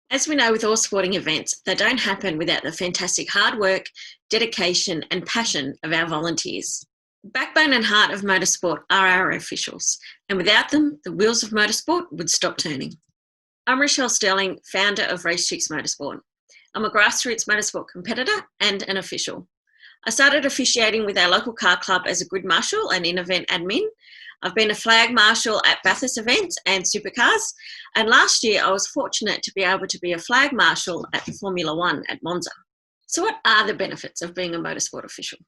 As we know with all sporting events, they don't happen without the fantastic hard work, dedication, and passion of our volunteers. The backbone and heart of motorsport are our officials, and without them, the wheels of motorsport would stop turning. I'm Rochelle Sterling, founder of Race Chicks Motorsport. I'm a grassroots motorsport competitor and an official. I started officiating with our local car club as a grid marshal and in-event admin. I've been a flag marshal at Bathurst events and supercars, and last year I was fortunate to be able to be a flag marshal at the Formula One at Monza. So what are the benefits of being a motorsport official?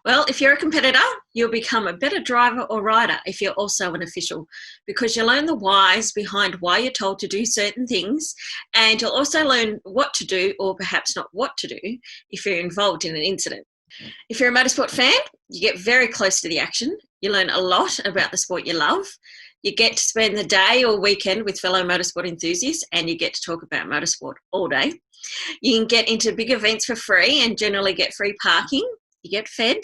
Well, if you're a competitor, you'll become a better driver or rider if you're also an official, because you learn the whys behind why you're told to do certain things, and you'll also learn what to do or perhaps not what to do if you're involved in an incident. If you're a motorsport fan, you get very close to the action. You learn a lot about the sport you love. You get to spend the day or weekend with fellow motorsport enthusiasts, and you get to talk about motorsport all day. You can get into big events for free and generally get free parking. You get fed.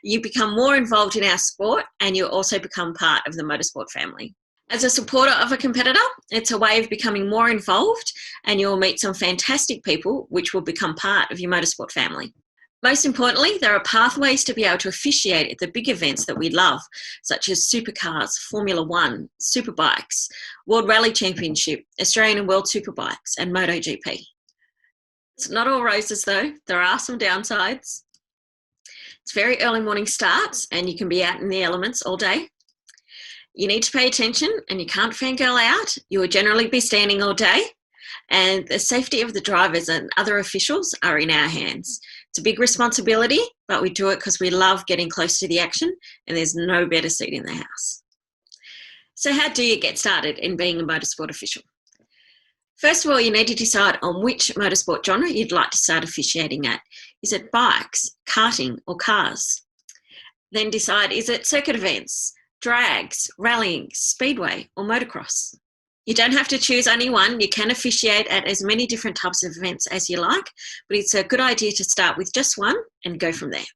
You become more involved in our sport, and you also become part of the motorsport family. As a supporter of a competitor, it's a way of becoming more involved, and you'll meet some fantastic people which will become part of your motorsport family. Most importantly, there are pathways to be able to officiate at the big events that we love, such as supercars, Formula One, superbikes, World Rally Championship, Australian and World Superbikes, and MotoGP. It's not all roses though, there are some downsides. It's very early morning starts and you can be out in the elements all day. You need to pay attention and you can't fangirl out. You will generally be standing all day, and the safety of the drivers and other officials are in our hands. It's a big responsibility, but we do it because we love getting close to the action, and there's no better seat in the house. So how do you get started in being a motorsport official? First of all, you need to decide on which motorsport genre you'd like to start officiating at. Is it bikes, karting, or cars? Then decide, is it circuit events, drags, rallying, speedway, or motocross? You don't have to choose only one. You can officiate at as many different types of events as you like, but it's a good idea to start with just one and go from there.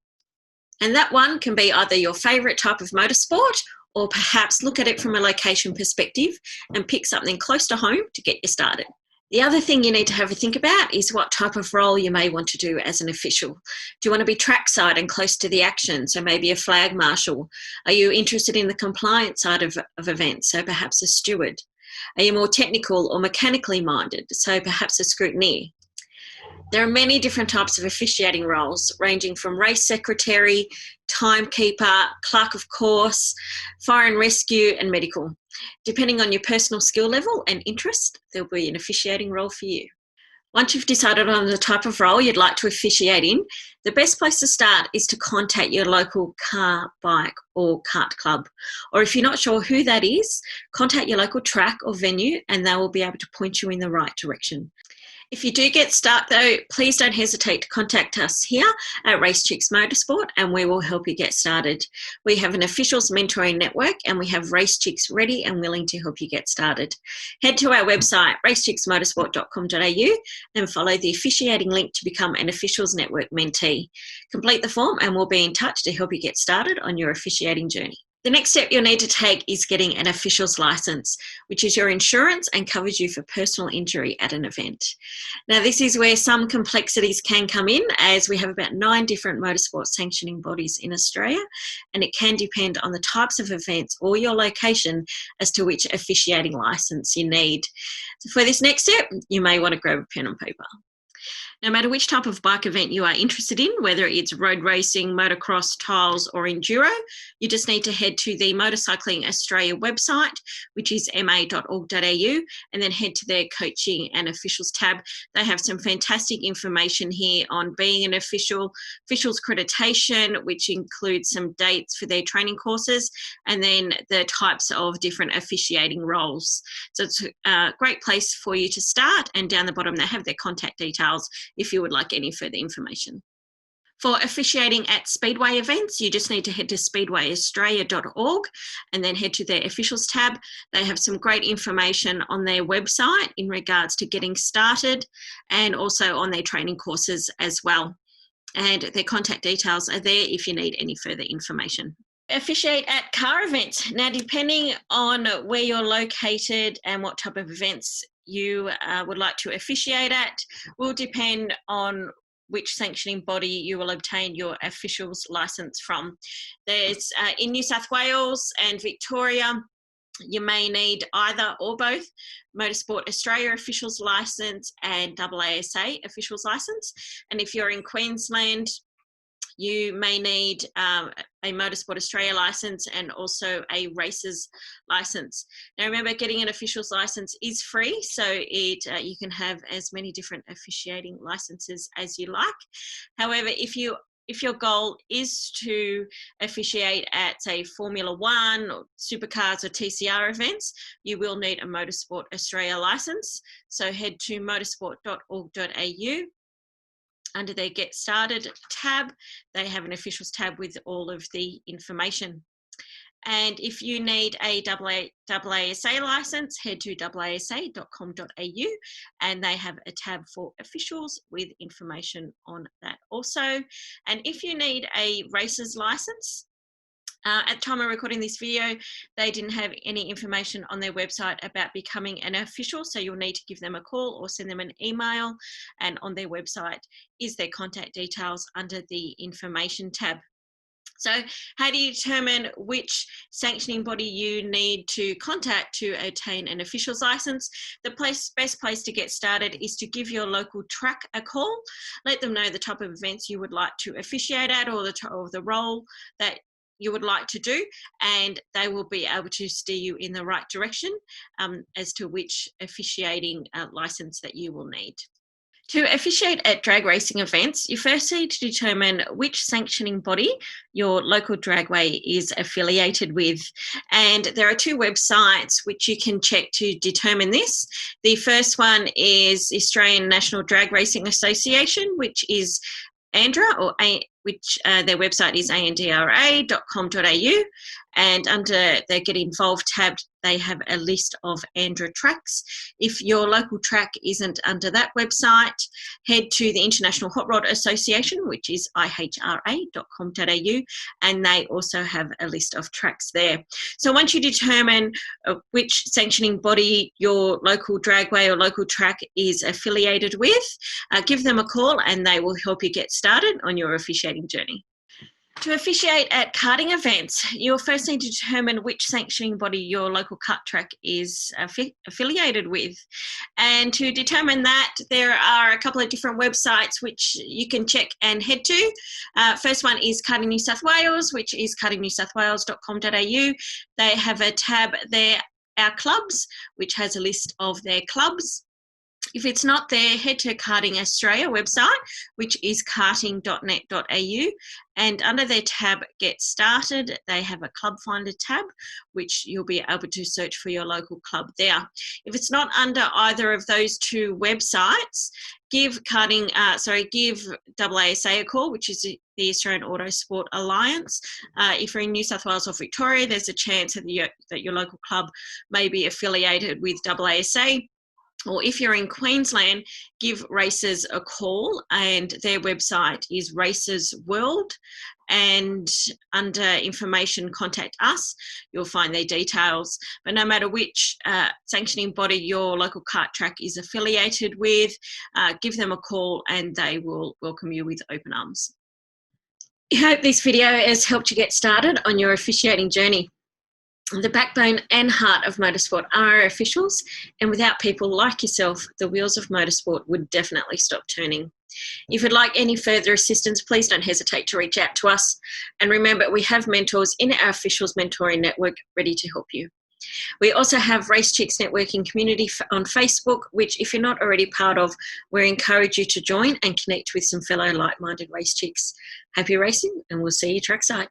And that one can be either your favourite type of motorsport, or perhaps look at it from a location perspective and pick something close to home to get you started. The other thing you need to have a think about is what type of role you may want to do as an official. Do you want to be trackside and close to the action, so maybe a flag marshal? Are you interested in the compliance side of events, so perhaps a steward? Are you more technical or mechanically minded, so perhaps a scrutineer? There are many different types of officiating roles, ranging from race secretary, timekeeper, clerk of course, fire and rescue, and medical. Depending on your personal skill level and interest, there'll be an officiating role for you. Once you've decided on the type of role you'd like to officiate in, the best place to start is to contact your local car, bike, or kart club. Or if you're not sure who that is, contact your local track or venue and they will be able to point you in the right direction. If you do get stuck though, please don't hesitate to contact us here at Race Chicks Motorsport and we will help you get started. We have an officials mentoring network and we have Race Chicks ready and willing to help you get started. Head to our website racechicksmotorsport.com.au and follow the officiating link to become an officials network mentee. Complete the form and we'll be in touch to help you get started on your officiating journey. The next step you'll need to take is getting an official's license, which is your insurance and covers you for personal injury at an event. Now, this is where some complexities can come in, as we have about 9 different motorsport sanctioning bodies in Australia, and it can depend on the types of events or your location as to which officiating license you need. So for this next step, you may want to grab a pen and paper. No matter which type of bike event you are interested in, whether it's road racing, motocross, tiles or enduro, you just need to head to the Motorcycling Australia website, which is ma.org.au, and then head to their coaching and officials tab. They have some fantastic information here on being an officials accreditation, which includes some dates for their training courses, and then the types of different officiating roles. So it's a great place for you to start, and down the bottom they have their contact details if you would like any further information. For officiating at Speedway events, you just need to head to speedwayaustralia.org and then head to their officials tab. They have some great information on their website in regards to getting started and also on their training courses as well. And their contact details are there if you need any further information. Officiate at car events. Now, depending on where you're located and what type of events you would like to officiate at will depend on which sanctioning body you will obtain your officials license from. There's in New South Wales and Victoria, you may need either or both Motorsport Australia officials license and AASA officials license. And if you're in Queensland, you may need a Motorsport Australia license and also a races license. Now remember, getting an officials license is free, so you can have as many different officiating licenses as you like. However, if your goal is to officiate at, say, Formula One or Supercars or TCR events, you will need a Motorsport Australia license. So head to motorsport.org.au. Under their Get Started tab, they have an officials tab with all of the information. And if you need a AASA license, head to aasa.com.au and they have a tab for officials with information on that also. And if you need a races license, at the time of recording this video, they didn't have any information on their website about becoming an official, so you'll need to give them a call or send them an email, and on their website is their contact details under the information tab. So how do you determine which sanctioning body you need to contact to obtain an officials license? The best place to get started is to give your local track a call. Let them know the type of events you would like to officiate at or the role that you would like to do, and they will be able to steer you in the right direction as to which officiating license that you will need. To officiate at drag racing events, you first need to determine which sanctioning body your local dragway is affiliated with. And there are two websites which you can check to determine this. The first one is the Australian National Drag Racing Association, which is ANDRA, which their website is andra.com.au, and under the Get Involved tab, they have a list of ANDRA tracks. If your local track isn't under that website, head to the International Hot Rod Association, which is ihra.com.au, and they also have a list of tracks there. So once you determine which sanctioning body your local dragway or local track is affiliated with, give them a call and they will help you get started on your officiating journey. To officiate at karting events, you'll first need to determine which sanctioning body your local kart track is affiliated with. And to determine that, there are a couple of different websites which you can check and head to. First one is Karting New South Wales, which is kartingnewsouthwales.com.au. They have a tab there, Our Clubs, which has a list of their clubs. If it's not there, head to Karting Australia website, which is karting.net.au, and under their tab Get Started, they have a Club Finder tab, which you'll be able to search for your local club there. If it's not under either of those two websites, give AASA a call, which is the Australian Autosport Alliance. If you're in New South Wales or Victoria, there's a chance that your local club may be affiliated with AASA. Or if you're in Queensland, give Races a call, and their website is Races World, and under information, contact us, you'll find their details. But no matter which sanctioning body your local kart track is affiliated with, give them a call and they will welcome you with open arms. I hope this video has helped you get started on your officiating journey. The backbone and heart of motorsport are our officials, and without people like yourself, the wheels of motorsport would definitely stop turning. If you'd like any further assistance, please don't hesitate to reach out to us. And remember, we have mentors in our Officials Mentoring Network ready to help you. We also have Race Chicks Networking Community on Facebook, which if you're not already part of, we encourage you to join and connect with some fellow like-minded race chicks. Happy racing, and we'll see you trackside.